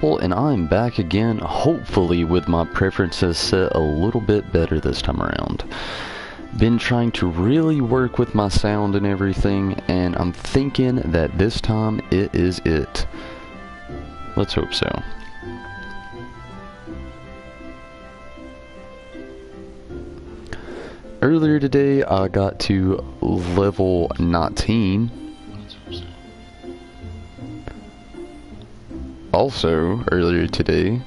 Purple, and I'm back again, hopefully with my preferences set a little bit better this time around. Been trying to really work with my sound and everything, and I'm thinking that this time it is it. Let's hope so. Earlier today I got to level 19. Also, earlier today,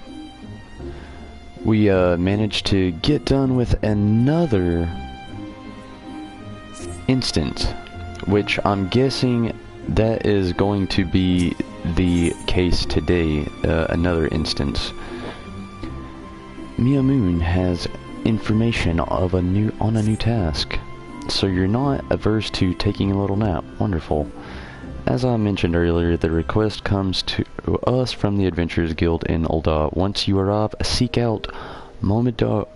we managed to get done with another instance, which I'm guessing that is going to be the case today, another instance. Mia Moon has information of on a new task, so you're not averse to taking a little nap. Wonderful. As I mentioned earlier, the request comes to us from the Adventurers Guild in Ul'dah. Once you arrive, seek out Momodi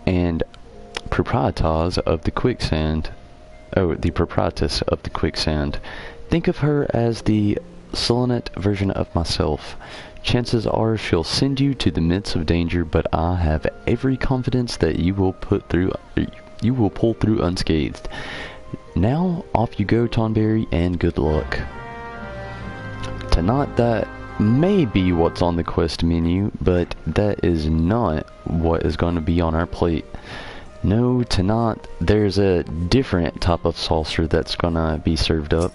and proprietress of the quicksand. Oh, the proprietress of the quicksand. Think of her as the Selenite version of myself. Chances are she'll send you to the midst of danger, but I have every confidence that you will pull through unscathed. Now, off you go, Tonberry, and good luck. Tonight, that may be what's on the quest menu, but that is not what is going to be on our plate. No, tonight, there's a different type of saucer that's going to be served up.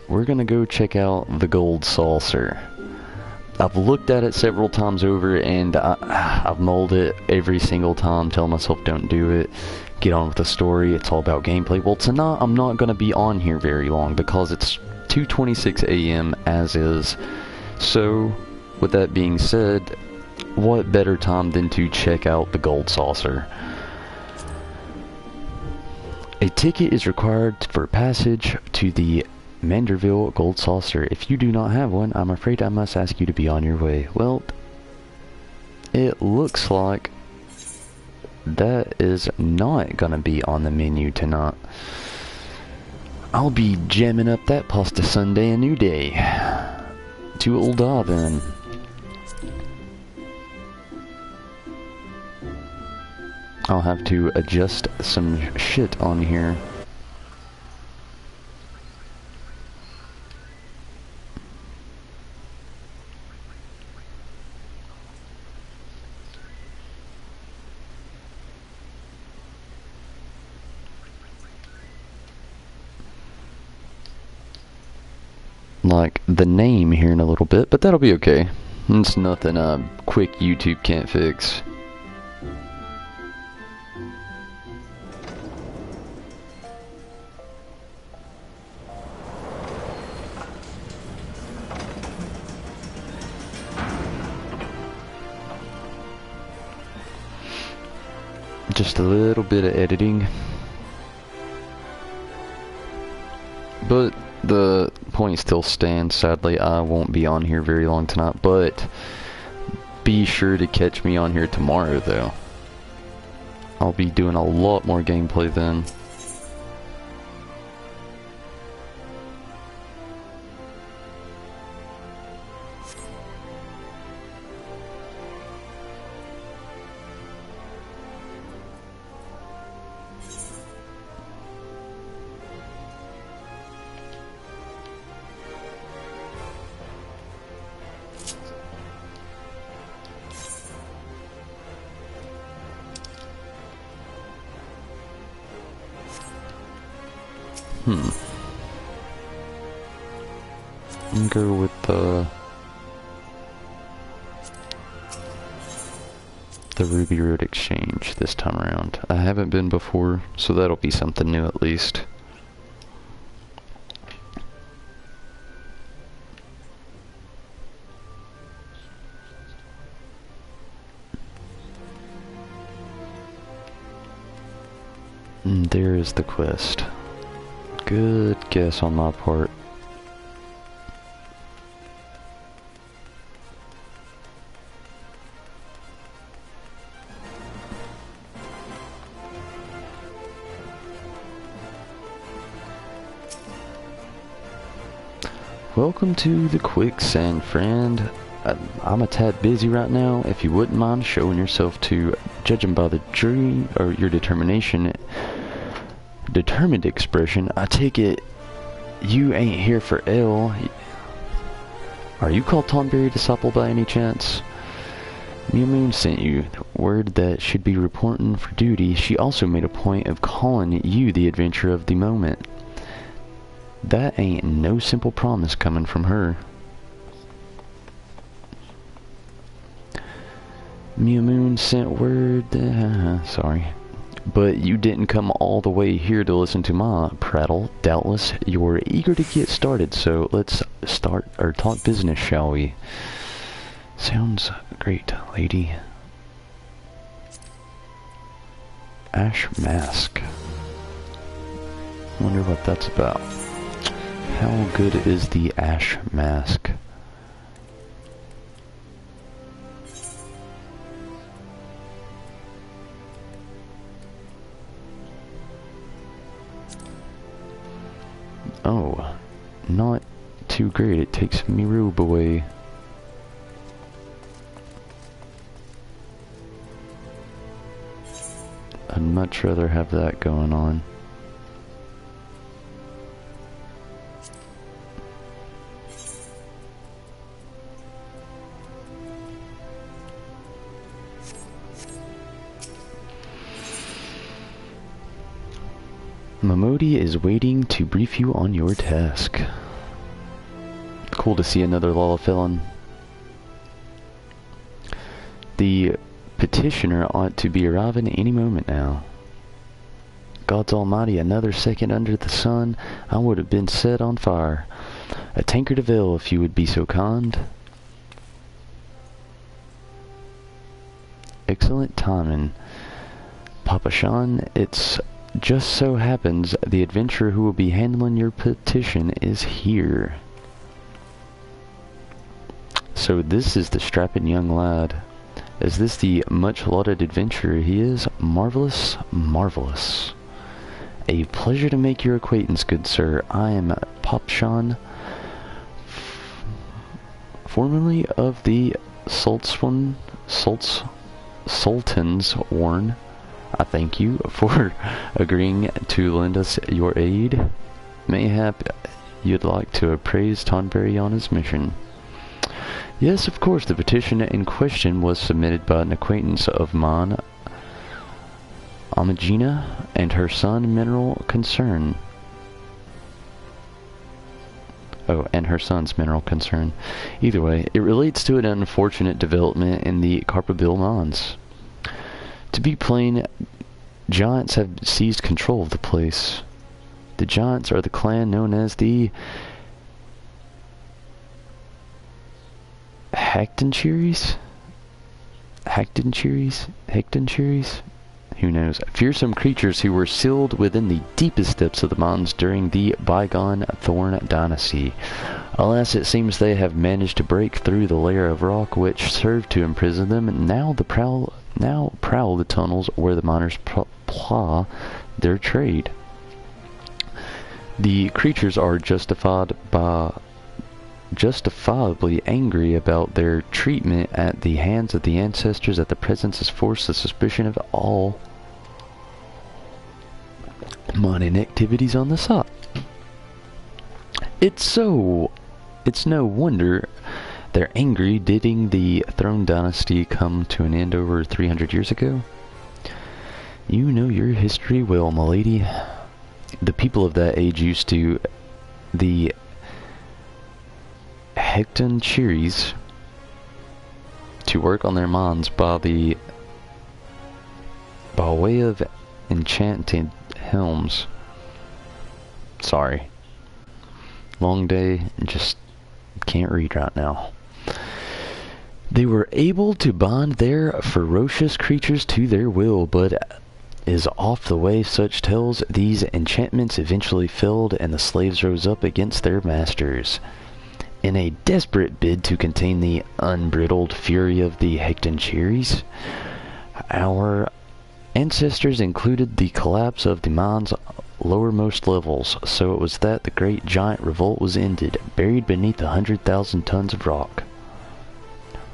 We're going to go check out the gold saucer. I've looked at it several times over, and I've mulled it every single time, telling myself don't do it, get on with the story, it's all about gameplay. Well, tonight I'm not going to be on here very long because it's 2:26 a.m. as is. So, with that being said, what better time than to check out the gold saucer? A ticket is required for passage to the Manderville Gold Saucer. If you do not have one, I'm afraid I must ask you to be on your way. Well, it looks like that is not gonna be on the menu tonight. I'll be jamming up that pasta sundae a new day. To Ul'dah then. I'll have to adjust some shit on here. Like the name here in a little bit, but that'll be okay. It's nothing quick YouTube can't fix. Just a little bit of editing, but the point still stands. Sadly, I won't be on here very long tonight, but be sure to catch me on here tomorrow though. I'll be doing a lot more gameplay then. Go with the Ruby Road Exchange this time around. I haven't been before, so that'll be something new at least. And there is the quest. Good guess on my part. Welcome to the Quicksand, friend. I'm a tad busy right now. If you wouldn't mind showing yourself to, judging by the jury or your determined expression, I take it you ain't here for L. Are you called Tonberry Disciple by any chance? Moon sent you word that should be reporting for duty. She also made a point of calling you the adventurer of the moment. That ain't no simple promise coming from her. Moon sent word sorry. But you didn't come all the way here to listen to my prattle. Doubtless you're eager to get started, so let's start or talk business, shall we? Sounds great, lady. Ash Mask. Wonder what that's about. How good is the Ash Mask? Oh, not too great. It takes me robe away. I'd much rather have that going on. Momodi is waiting to brief you on your task. Cool to see another Lullafelon. The petitioner ought to be arriving any moment now. God's almighty, another second under the sun, I would have been set on fire. A tankard of ale, if you would be so kind. Excellent timing. Papa Sean, it's just so happens the adventurer who will be handling your petition is here. So this is the strapping young lad. Is this the much-lauded adventurer he is? Marvelous, marvelous. A pleasure to make your acquaintance, good sir. I am Pop Sean, formerly of the Sultan's Warn. I thank you for agreeing to lend us your aid. Mayhap you'd like to appraise Tonberry on his mission. Yes, of course, the petition in question was submitted by an acquaintance of mine, Amagina, and her son, Mineral Concern. Oh, and her son's Mineral Concern. Either way, it relates to an unfortunate development in the Carpabil Mines. To be plain, giants have seized control of the place. The giants are the clan known as the Hectoncheries? Who knows? Fearsome creatures who were sealed within the deepest depths of the mountains during the bygone Thorn Dynasty. Alas, it seems they have managed to break through the layer of rock which served to imprison them, and now prowl the tunnels where the miners ply their trade. The creatures are justifiably angry about their treatment at the hands of the ancestors. At the present has forced the suspicion of all mining activities on the site. It's no wonder they're angry. Didn't the Throne Dynasty come to an end over 300 years ago? You know your history well, milady. The people of that age used to the Hectoncheries to work on their mines by way of enchanted helms. Sorry. Long day, just can't read right now. They were able to bind their ferocious creatures to their will, but is off the way such tells these enchantments eventually failed and the slaves rose up against their masters. In a desperate bid to contain the unbridled fury of the Hectoncheries, ancestors included the collapse of the mine's lowermost levels, so it was that the great giant revolt was ended, buried beneath 100,000 tons of rock.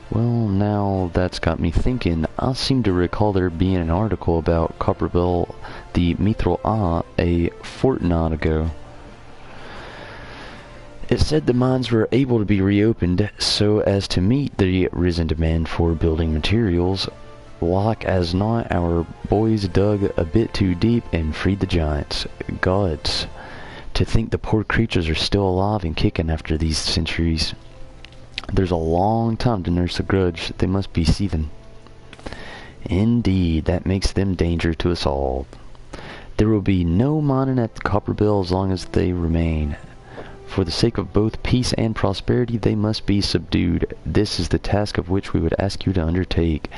Well, now that's got me thinking. I seem to recall there being an article about Copperbell the Mithril a fortnight ago. It said the mines were able to be reopened so as to meet the risen demand for building materials. Like as not, our boys dug a bit too deep and freed the giants. Gods, to think the poor creatures are still alive and kicking after these centuries. There's a long time to nurse a grudge. They must be seething. Indeed, that makes them danger to us all. There will be no mining at the Copperbell as long as they remain. For the sake of both peace and prosperity, they must be subdued. This is the task of which we would ask you to undertake.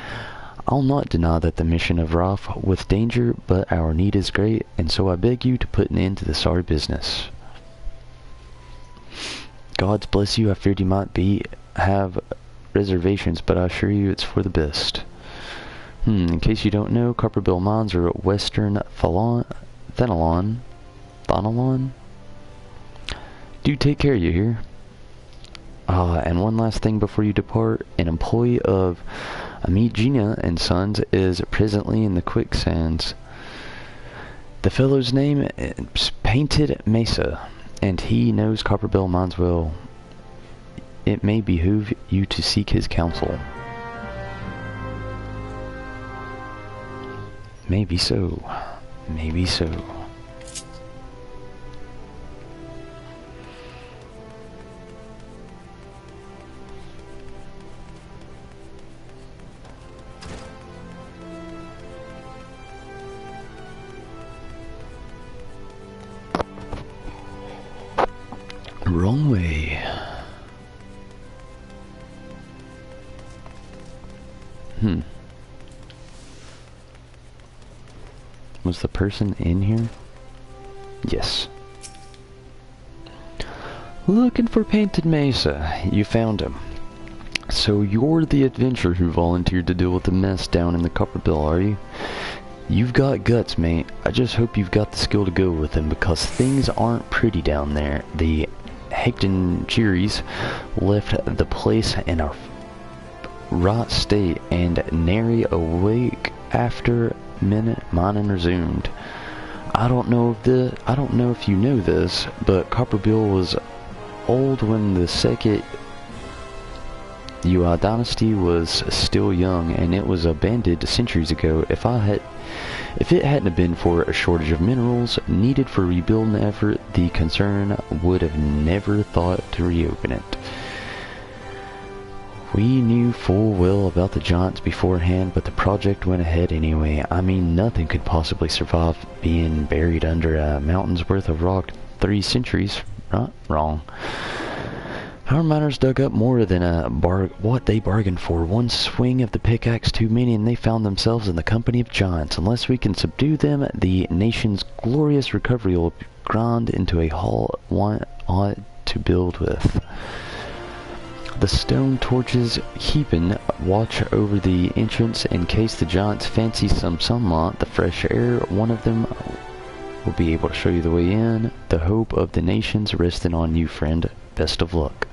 I'll not deny that the mission is rife with danger, but our need is great, and so I beg you to put an end to this sorry business. God bless you. I feared you might have reservations, but I assure you it's for the best. In case you don't know, Copperbell mines are at western Thanalon. Do take care, you hear? And one last thing before you depart. An employee of Amigina and Sons is presently in the quicksands. The fellow's name is Painted Mesa, and he knows Copperbell mines well. It may behoove you to seek his counsel. Maybe so. Maybe so. Wrong way. Was the person in here? Yes. Looking for Painted Mesa. You found him. So you're the adventurer who volunteered to deal with the mess down in the Copperbell, are you? You've got guts, mate. I just hope you've got the skill to go with them, because things aren't pretty down there. The Hecton Cheeries left the place in a right state, and nary a week after mining resumed. I don't know if you know this, but Copperbell was old when the second Ui dynasty was still young, and it was abandoned centuries ago. If it hadn't been for a shortage of minerals needed for rebuilding the effort, the concern would have never thought to reopen it. We knew full well about the giants beforehand, but the project went ahead anyway. I mean, nothing could possibly survive being buried under a mountain's worth of rock 3 centuries. Right? Wrong. Our miners dug up more than what they bargained for. One swing of the pickaxe too many, and they found themselves in the company of giants. Unless we can subdue them, the nation's glorious recovery will grind into a hull ought to build with. The stone torches keeping watch over the entrance in case the giants fancy some sunlight, the fresh air. One of them will be able to show you the way in. The hope of the nations resting on you, friend. Best of luck.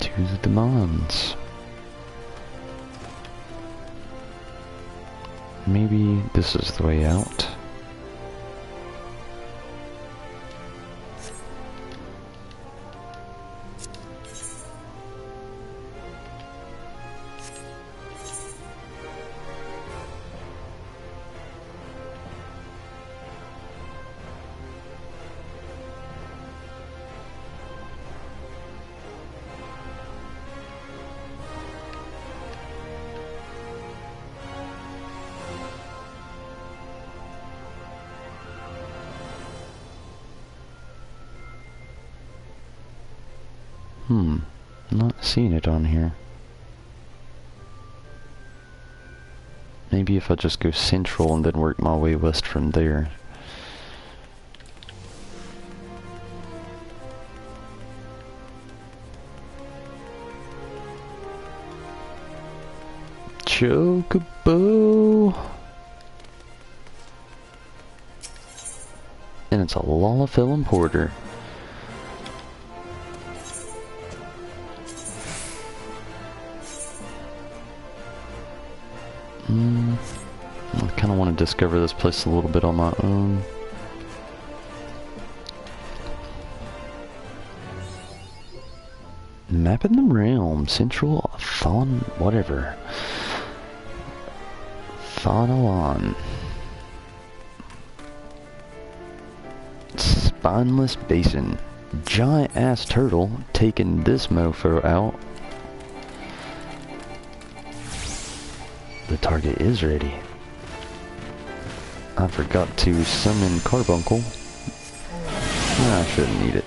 To the mines. Maybe this is the way out. Not seeing it on here. Maybe if I just go central and then work my way west from there. Chocobo. And it's a Lalafell Porter. I kind of want to discover this place a little bit on my own. Mapping the realm, central fawn, whatever. Fawnalon. Spineless basin. Giant ass turtle taking this mofo out. The target is ready. I forgot to summon Carbuncle. I shouldn't need it.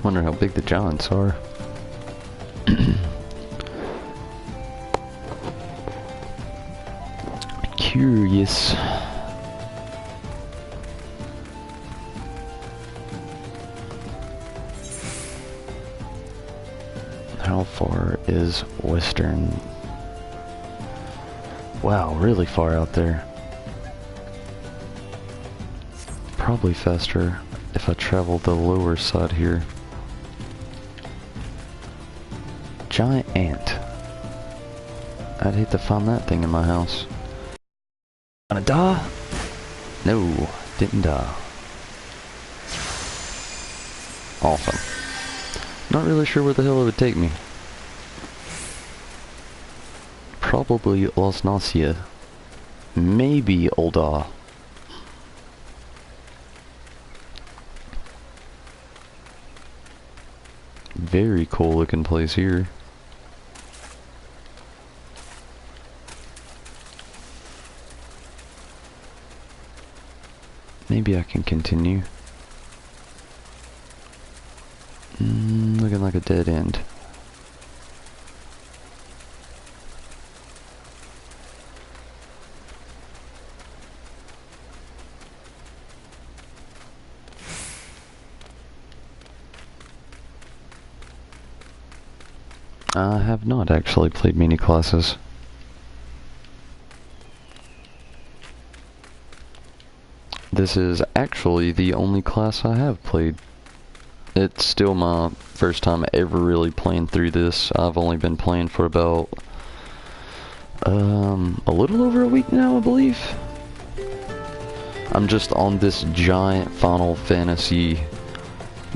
Wonder how big the giants are. Curious. How far is Western? Wow, really far out there. Probably faster if I travel the lower side here. Giant ant. I'd hate to find that thing in my house. Gonna die? No, didn't die. Awesome. Not really sure where the hell it would take me. Probably Los Nacia. Maybe Olda. Very cool looking place here. Maybe I can continue. Looking like a dead end. I have not actually played mini classes. This is actually the only class I have played. It's still my first time ever really playing through this. I've only been playing for about a little over a week now, I believe. I'm just on this giant Final Fantasy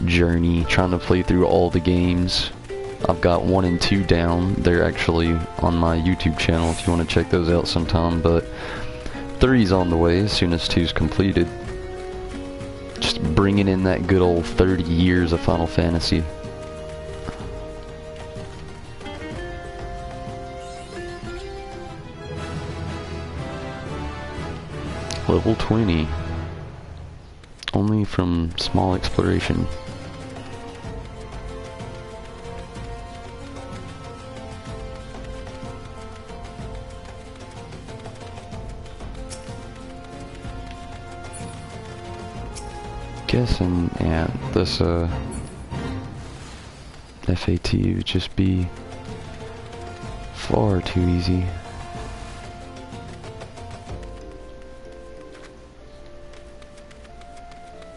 journey, trying to play through all the games. I've got 1 and 2 down. They're actually on my YouTube channel if you want to check those out sometime, but 3's on the way as soon as 2's completed. Just bringing in that good old 30 years of Final Fantasy. Level 20. Only from small exploration. Guessing, yeah, this FAT would just be far too easy.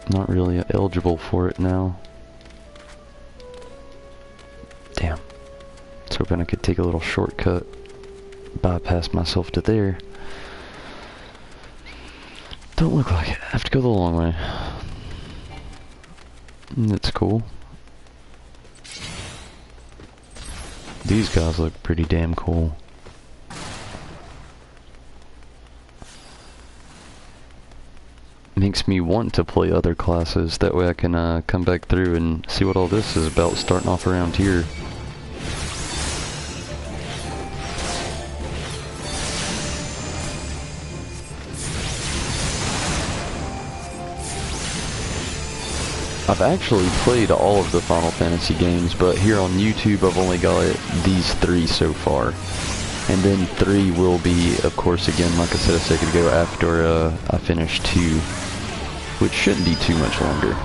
Not really eligible for it now. Damn. I was hoping I could take a little shortcut, bypass myself to there. Don't look like it. I have to go the long way. That's cool. These guys look pretty damn cool. Makes me want to play other classes, that way I can come back through and see what all this is about starting off around here. I've actually played all of the Final Fantasy games, but here on YouTube I've only got these 3 so far. And then 3 will be, of course, again, like I said a second ago, after I finish 2, which shouldn't be too much longer.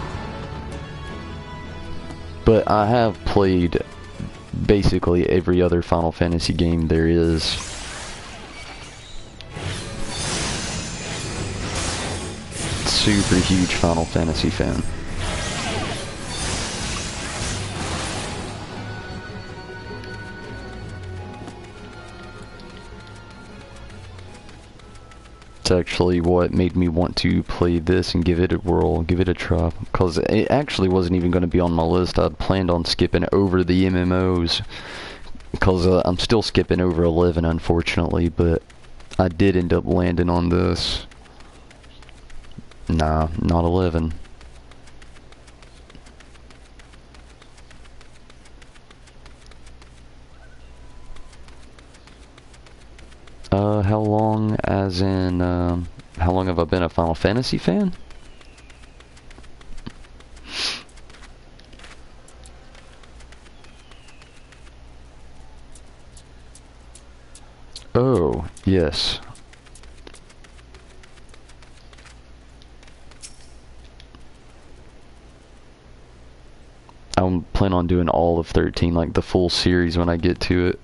But I have played basically every other Final Fantasy game there is. Super huge Final Fantasy fan. It's actually what made me want to play this and give it a whirl, give it a try, because it actually wasn't even going to be on my list. I'd planned on skipping over the MMOs, because I'm still skipping over 11 unfortunately, but I did end up landing on this. Nah, not 11. How long as in, how long have I been a Final Fantasy fan? Oh, yes. I plan on doing all of 13, like the full series when I get to it.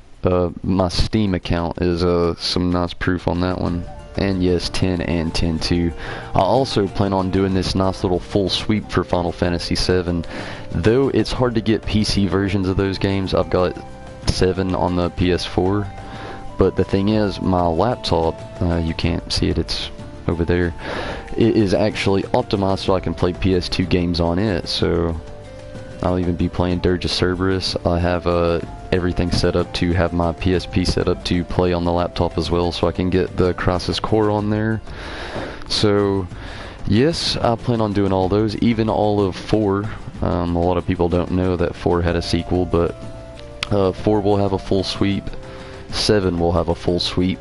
My Steam account is some nice proof on that one. And yes, 10 and 10 too. I also plan on doing this nice little full sweep for Final Fantasy VII. Though it's hard to get PC versions of those games. I've got 7 on the PS4. But the thing is, my laptop, you can't see it, it's over there. It is actually optimized so I can play PS2 games on it. So I'll even be playing Dirge of Cerberus. I have everything set up to have my PSP set up to play on the laptop as well, so I can get the Crisis Core on there. So yes, I plan on doing all those, even all of 4. A lot of people don't know that 4 had a sequel, but 4 will have a full sweep, 7 will have a full sweep,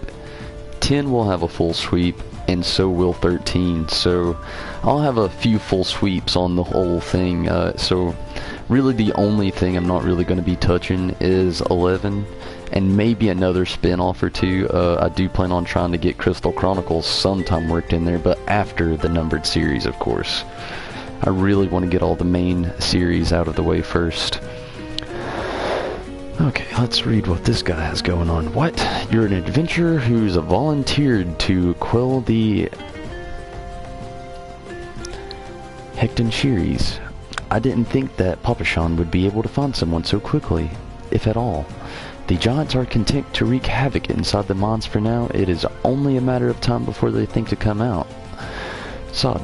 10 will have a full sweep, and so will 13. So I'll have a few full sweeps on the whole thing. So really the only thing I'm not really going to be touching is 11, and maybe another spin-off or 2. I do plan on trying to get Crystal Chronicles sometime worked in there, but after the numbered series, of course. I really want to get all the main series out of the way first. Okay, let's read what this guy has going on. What? You're an adventurer who's volunteered to quell the Hecton-Sheeries. I didn't think that Papashan would be able to find someone so quickly, if at all. The giants are content to wreak havoc inside the mines for now. It is only a matter of time before they think to come out. Sod.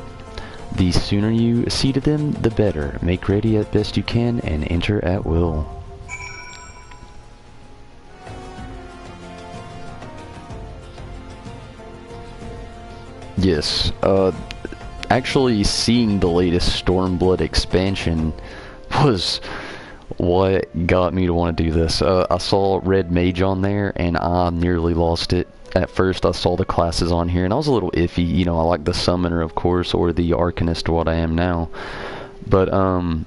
The sooner you see to them, the better. Make ready as best you can and enter at will. Yes, actually seeing the latest Stormblood expansion was what got me to want to do this. I saw Red Mage on there and I nearly lost it. At first I saw the classes on here and I was a little iffy. You know, I like the Summoner, of course, or the Arcanist, what I am now. But, and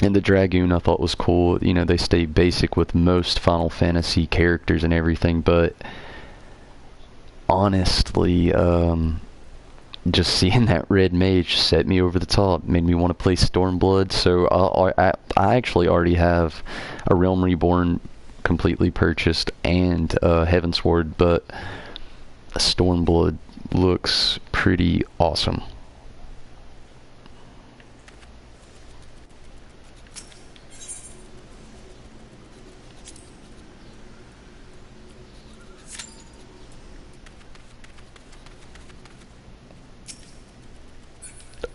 the Dragoon I thought was cool. You know, they stay basic with most Final Fantasy characters and everything, but honestly, just seeing that Red Mage set me over the top, made me want to play Stormblood. So I actually already have a Realm Reborn completely purchased and Heavensward, but Stormblood looks pretty awesome.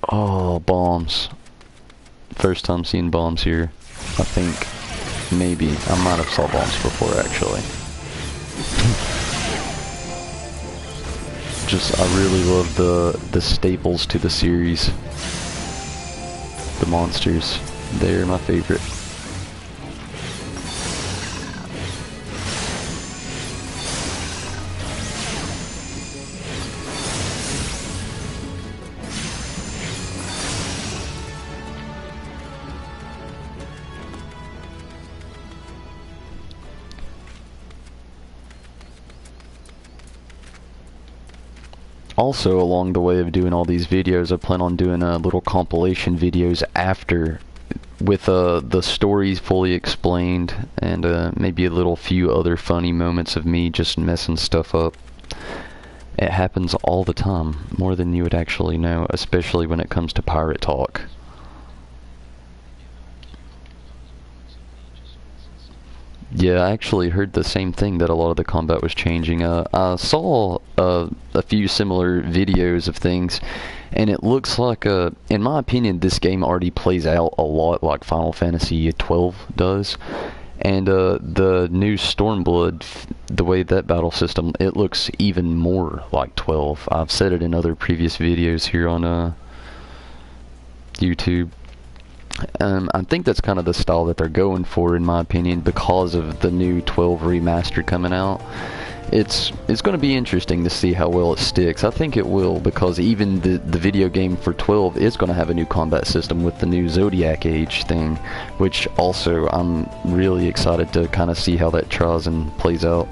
Oh, bombs. First time seeing bombs here. I think. Maybe. I might have saw bombs before, actually. Just, I really love the staples to the series. The monsters. They're my favorite. Also, along the way of doing all these videos, I plan on doing little compilation videos after, with the stories fully explained, and maybe a little few other funny moments of me just messing stuff up. It happens all the time, more than you would actually know, especially when it comes to pirate talk. Yeah, I actually heard the same thing, that a lot of the combat was changing. I saw a few similar videos of things, and it looks like, in my opinion, this game already plays out a lot like Final Fantasy XII does. And the new Stormblood, the way that battle system, it looks even more like 12. I've said it in other previous videos here on YouTube. I think that's kind of the style that they're going for, in my opinion, because of the new 12 remaster coming out. It's going to be interesting to see how well it sticks. I think it will, because even the video game for 12 is going to have a new combat system with the new Zodiac Age thing, which also I'm really excited to kind of see how that tries and plays out.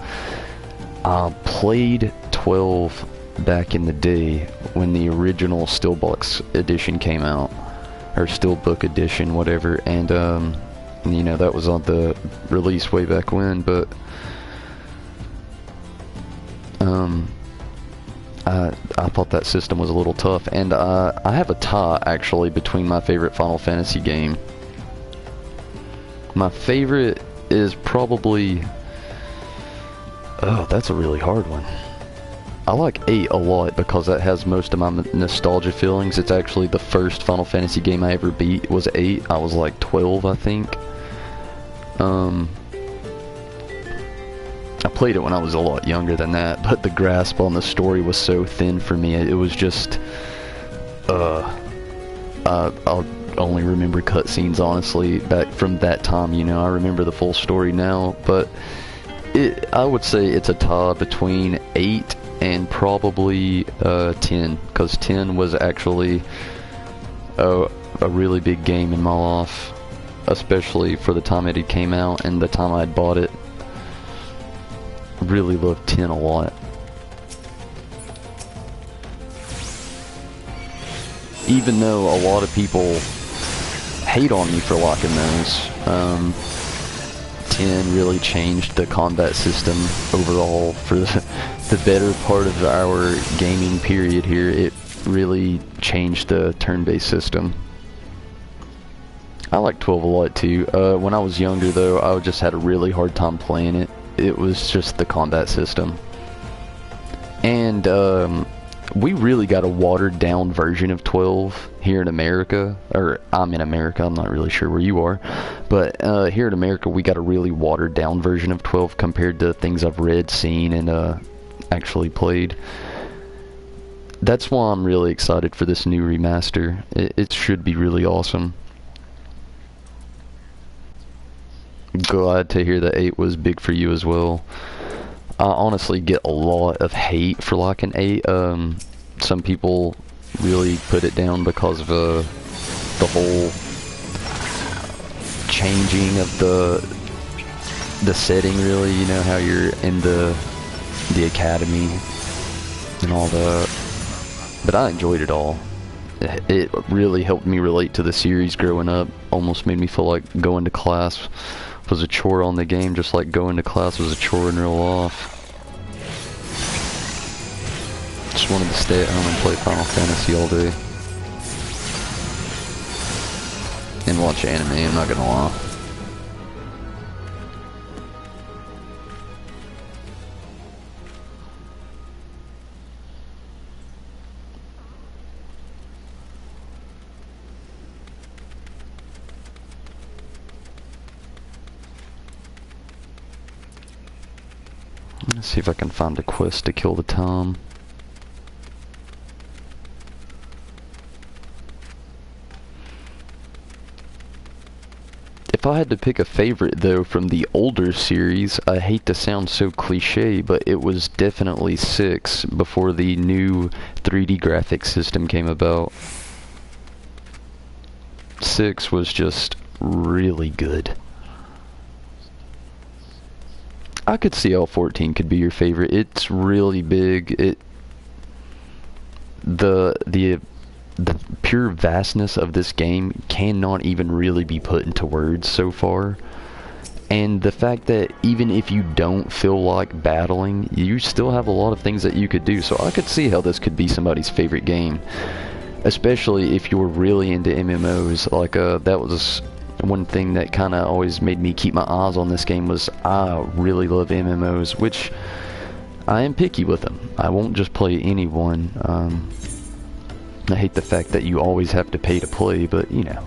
I played 12 back in the day when the original Steelbook edition came out, or Steelbook edition, whatever, and you know, that was on the release way back when, but I thought that system was a little tough, and I have a tie actually between my favorite Final Fantasy game. My favorite is probably, oh, that's a really hard one. I like 8 a lot because that has most of my nostalgia feelings. It's actually the first Final Fantasy game I ever beat was 8. I was like 12, I think. I played it when I was a lot younger than that, but the grasp on the story was so thin for me. It was just, I'll only remember cutscenes, honestly, back from that time. You know, I remember the full story now, but I would say it's a tie between 8 and probably 10, because 10 was actually a really big game in my life, especially for the time it had came out and the time I'd bought it. Really loved 10 a lot. Even though a lot of people hate on me for liking those, 10 really changed the combat system overall for the better part of our gaming period here. It really changed the turn-based system. I like 12 a lot too. When I was younger though, I just had a really hard time playing it. It was just the combat system. And we really got a watered down version of 12 here in America. Or I'm in America, I'm not really sure where you are. But here in America we got a really watered down version of 12 compared to things I've read, seen, and actually played. That's why I'm really excited for this new remaster. It should be really awesome. Glad to hear that 8 was big for you as well. I honestly get a lot of hate for liking 8. Some people really put it down because of the whole changing of the setting, really. You know, how you're in the academy and all that. But I enjoyed it all. It really helped me relate to the series growing up. Almost made me feel like going to class was a chore on the game, just like going to class was a chore in real life. Just wanted to stay at home and play Final Fantasy all day. And watch anime, I'm not gonna lie. Let's see if I can find a quest to kill the Tom. If I had to pick a favorite though from the older series, I hate to sound so cliche, but it was definitely 6 before the new 3D graphics system came about. 6 was just really good. I could see how 14 could be your favorite. It's really big. the pure vastness of this game cannot even really be put into words so far. And the fact that even if you don't feel like battling, you still have a lot of things that you could do. So I could see how this could be somebody's favorite game, especially if you're really into MMOs. Like that was one thing that kind of always made me keep my eyes on this game, was I really love MMOs, which I am picky with them. I won't just play any one. I hate the fact that you always have to pay to play, but you know.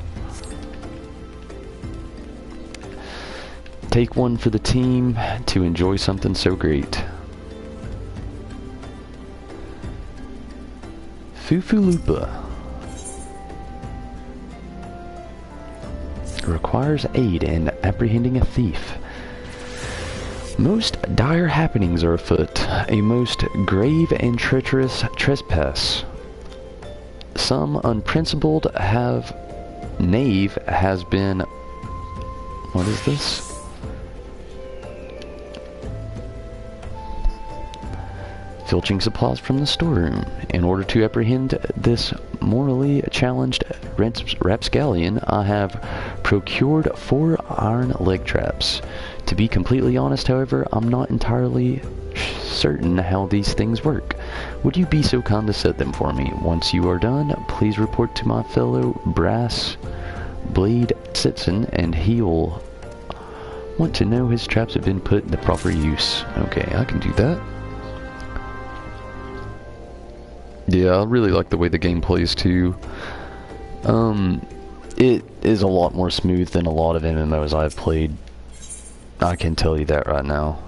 Take one for the team to enjoy something so great. Fufulupa requires aid in apprehending a thief. Most dire happenings are afoot, a most grave and treacherous trespass. Some unprincipled knave has been... What is this? Filching supplies from the storeroom. In order to apprehend this morally challenged rapscallion, I have procured 4 iron leg traps. To be completely honest, however, I'm not entirely certain how these things work. Would you be so kind to set them for me? Once you are done, please report to my fellow brass blade citizen, and he'll want to know his traps have been put into proper use. Okay, I can do that. Yeah, I really like the way the game plays too. It is a lot more smooth than a lot of MMOs I've played. I can tell you that right now.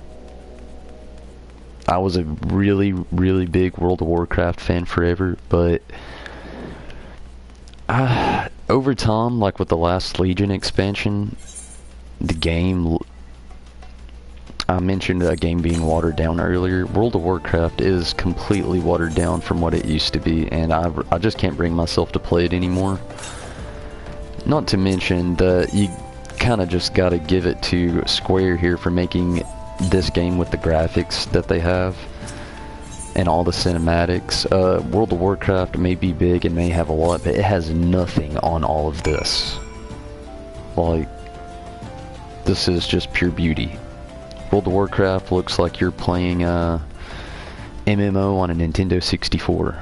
I was a really, really big World of Warcraft fan forever, but over time, like with the last Legion expansion, the game... I mentioned a game being watered down earlier. World of Warcraft is completely watered down from what it used to be, and I just can't bring myself to play it anymore. Not to mention that you kind of just gotta give it to Square here for making this game with the graphics that they have and all the cinematics. World of Warcraft may be big and may have a lot, but it has nothing on all of this. Like, this is just pure beauty. World of Warcraft looks like you're playing MMO on a Nintendo 64.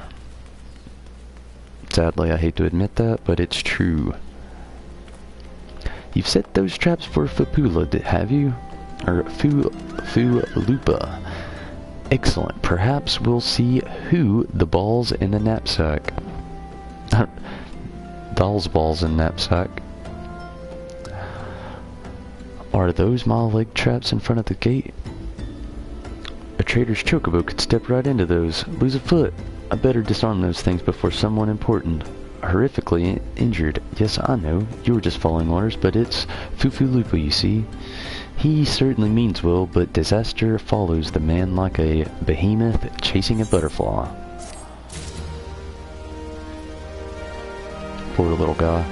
Sadly, I hate to admit that, but it's true. You've set those traps for Fupula, have you? Or Fulupa. Excellent. Perhaps we'll see who the balls in the knapsack. Doll's balls in knapsack. Are those my leg traps in front of the gate? A trader's chocobo could step right into those. Lose a foot. I better disarm those things before someone important, horrifically injured. Yes, I know. You were just following orders, but it's Fufulupa, you see. He certainly means well, but disaster follows the man like a behemoth chasing a butterfly. Poor little guy.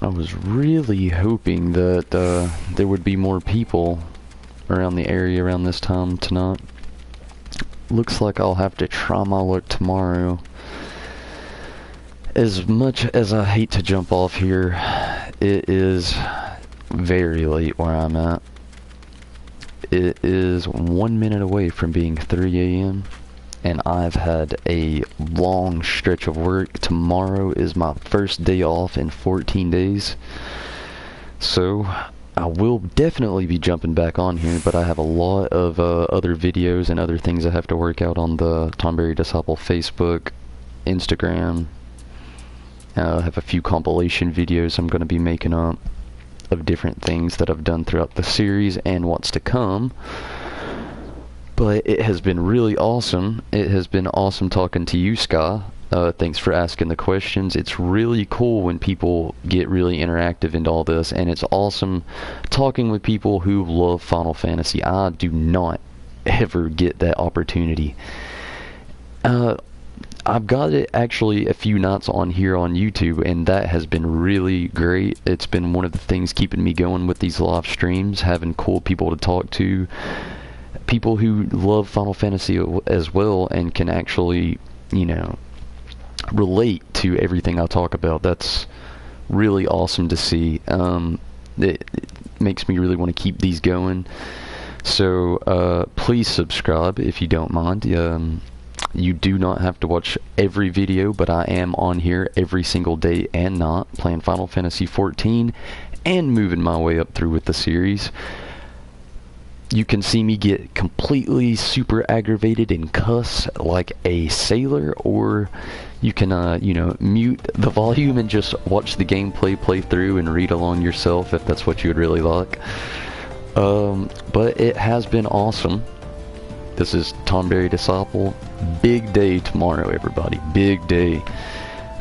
I was really hoping that there would be more people around the area around this time tonight. Looks like I'll have to try my luck tomorrow. As much as I hate to jump off here, it is very late where I'm at. It is 1 minute away from being 3 a.m. and I've had a long stretch of work. Tomorrow is my first day off in 14 days. So I will definitely be jumping back on here, but I have a lot of other videos and other things I have to work out on the Tonberry Disciple Facebook, Instagram, I have a few compilation videos I'm going to be making up of different things that I've done throughout the series and what's to come. But it has been really awesome. It has been awesome talking to you, Sky. Thanks for asking the questions. It's really cool when people get really interactive into all this, and it's awesome talking with people who love Final Fantasy. I do not ever get that opportunity. I've got it actually a few nights on here on YouTube, and that has been really great. It's been one of the things keeping me going with these live streams, having cool people to talk to, people who love Final Fantasy as well and can actually, you know, relate to everything I talk about. That's really awesome to see. It makes me really want to keep these going. So please subscribe if you don't mind. You do not have to watch every video, but I am on here every single day and night playing Final Fantasy XIV and moving my way up through with the series. You can see me get completely super aggravated and cuss like a sailor, or you can, you know, mute the volume and just watch the gameplay play through and read along yourself if that's what you would really like. But it has been awesome. This is Tonberry Disciple. Big day tomorrow, everybody. Big day.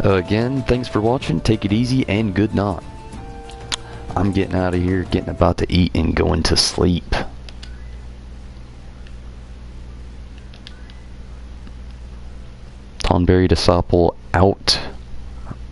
Again, thanks for watching. Take it easy and good night. I'm getting out of here, getting about to eat and going to sleep. Tonberry Disciple out.